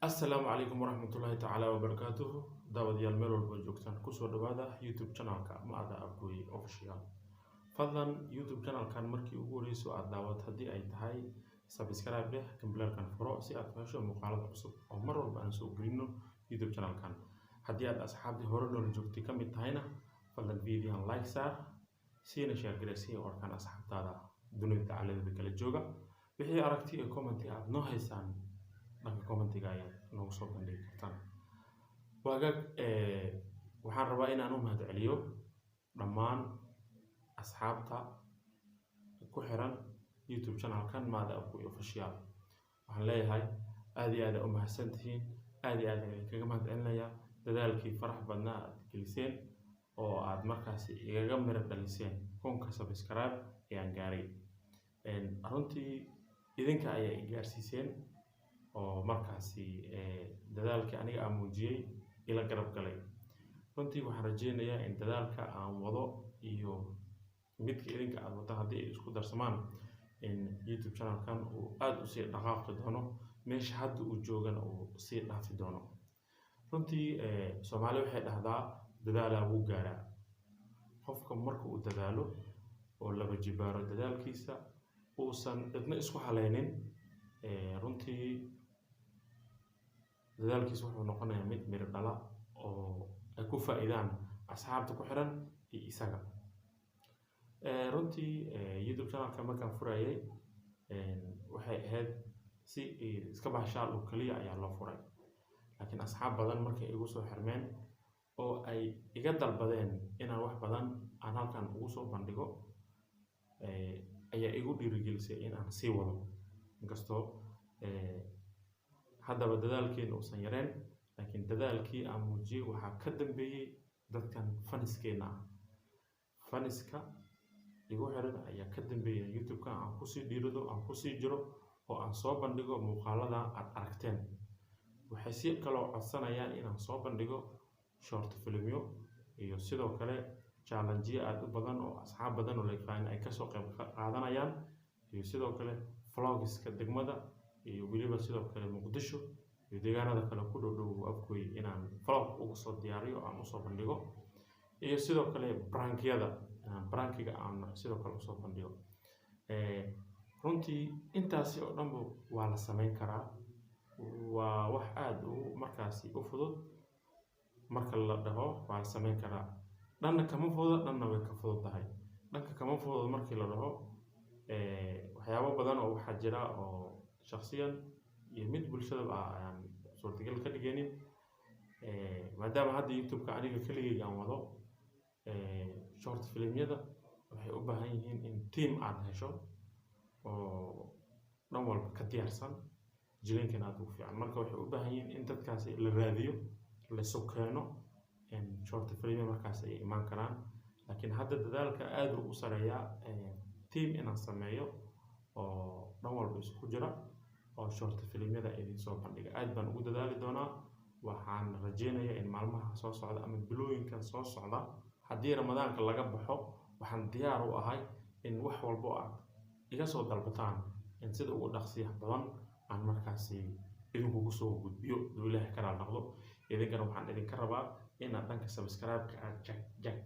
السلام عليكم ورحمة الله تعالى وبركاته. دعوة ديال ميل والبا joogtaan kusoo dhawaada YouTube channelka Maada Abgoy Official. Fadlan YouTube channelkan markii ugu horeyso aad daawad haddii ay tahay subscribe leh kambalkan furo si aad hesho muuqaalada cusub oo mar walba aan soo gelino YouTube channelkan. Haddii aad asxaabtii hore noola joogtay ka mid tahayna fadlan videoan like saar siina share gareysay warkan asxaabtaada dunida tacaalada kala jooga. Wixii aragti iyo comment aad noo haysaan dhanka commentiga ayaa noogu soo bandhigi kartaan. Waagaag waxaan rabaa inaan u mahadceliyo dhammaan asxaabta ku xiran YouTube channelkan Maada Abgoy Official. Waxaan leeyahay aad iyo aad u mahadsantihiin, aad iyo aad kaga mahadcelinayaa dadaalkii farax badnaa aad geliseen oo aad markaasi igaga miro dhaliseen konka subscribe ayaan gaaray. Runtii idinka ayaa i gaarsiiseen oo markaasi dadaalka aniga aan muujiyay ila garab galay. Runtii waxaan rajeynayaa in dadaalka aan wado iyo midka idinka aad wada haddii ay isku darsamaan in YouTube channelkan uu aad u sii dhaqaaqi doono meesha hadda uu joogana uu sii dhaafi doono. Runtii Soomaali waxay dhahdaa dadaala wuu gaaraa. Qofka marka uu dadaalo oo laba jibaaro dadaalkiisa uusan cidna isku haleynin runtii dadaalkiisa wuxuu noqonayaa mid miro dhala oo ay ku faa'iidaan asxaabta ku xiran iyo isaga. Runtii YouTube channelka markaan furayay waxay ahayd si iska baxshaal oo kaliya ayaa loo furay. Laakiin asxaab badan markay igu soo xirmeen oo ay iga dalbadeen inaan wax badan aan halkan ugu soo bandhigo ayaa igu dhiirigelisay in aan sii wado. Inkastoo haddaba dadaalkeena uusan yareen laakiin dadaalkii aan muujiyay waxaa ka dambeeyay dadkan faniskeena ah. Faniska igu xiran ayaa ka dambeeyay YouTube-ka aan ku sii dhiirido aan ku sii jiro oo aan soo bandhigo muuqaalada aad aragteen. Waxay si kale codsanayaan inaan soo bandhigo short filmyo iyo sidoo kale challenge aad u badan oo asxaab badan oo la yaqaan ay ka soo qayb qaadanayaan iyo sidoo kale vlogska degmada iyo waliba sidoo kale Muqdisho iyo deegaanada kale ku dhow Abgoy inaan vlog ugu soo diyaariyo aan u soo bandhigo iyo sidoo kale prankiga aan sidoo kale u soo bandhigo. Runtii intaasi oo dhan waa la sameyn karaa. Waa wax aad u markaasi u fudud marka la dhaho waa la sameyn karaa. Dhanna kama fudud dhanna way ka fudud tahay. Dhanka kama fudud markii la dhaho waxyaabo badan oo waxa jira oo shakhsiyan iyo mid bulshada aan suurtagal ka dhigeenin maadaama hadda YouTube-ka aniga kaligay aan wado short filmyada waxay u baahan yihiin in team aad hesho oo dhan walba ka diyaarsan jilenkana aad ugu fiican. Marka waxay u baahan yihiin in dadkaasi la raadiyo la sokeeno short filmyada markaas ay imaan karaan. Laakiin hadda dadaalka aad u sareeyaa team inaan sameeyo oo dhan walba isku jira oo short filmyada idin soo bandhiga. Aad baan ugu dadaali doonaa. Waxaan rajeynayaa in maalmaha soo socda ama bilooyinkan soo socda haddii Ramadaanka laga baxo waxaan diyaar u ahay in wax walba aad iga soo dalbataan in sida ugu dhaqsiyaha badan aan markaasi idinku soo gudbiyo Ilaahay ka raali idinkana waxaan idinka rabaa inaad dhanka subscribe-ka aad jag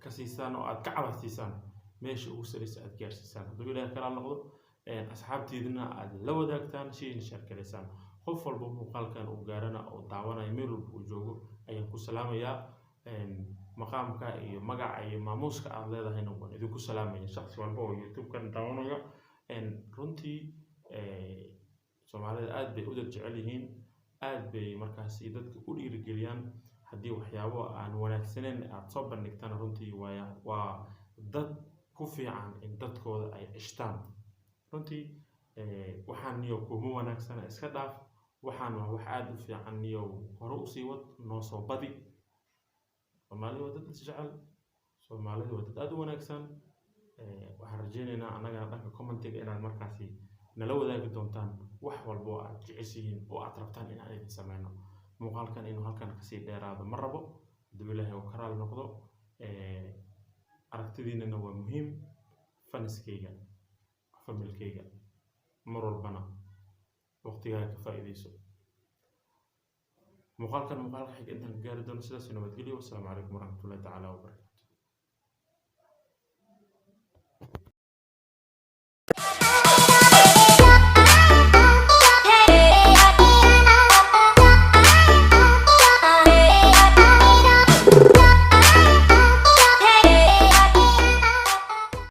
ka siisaan oo aad ka caawisiisaan meesha ugu sareysa aad gaarsiisaan. Haddii Ilaahay ka raali noqdo asxaabtiidina aad la wadaagtaan shayna share gareysaan. Qof walba muuqaalkan uu gaarana oo daawanaya meel walba uu joogo ayaan ku salaamayaa. Maqaamka iyo magaca iyo maamuuska aad leedahayna waan idinku salaamaya shakhsi walba oo YouTube-kan daawanaya. Runtii Soomaalida aad bay u jecel yihiin, aad bay markaasi dadka u dhiirigeliyaan haddii waxyaabo aan wanaagsaneyn aad soo bandhigtaan. Runtii waa dad ku fiican in dadkooda ay cishtaan. runtii waxaan niyo kuma wanaagsana iska dhaaf waxaan wax aad u fiican niyo hore u sii wad noo soo badi. Soomaalidu waa dad jecel, Soomaalidu waa dad aad u wanaagsan. Waxaan rajeynaynaa anaga dhanka commentiga inaad markaasi nala wadaagi doontaan wax walba oo aad jeceshihiin oo aad rabtaan in aan idin sameyno. Muuqaalkan inuu halkan kasii dheeraado ma rabo. Haddii Ilaahay uu ka raali noqdo aragtidiinana waa muhiim. Faniskeyga familkeyga mar walbana waqtigaa ka faa'iideyso. muuqaalkan muuqaalka xiga intaan gaari doono sidaas nabadgelyo. Wassalaamu calaykum waraxmatullaahi tacaala wabarakaatu.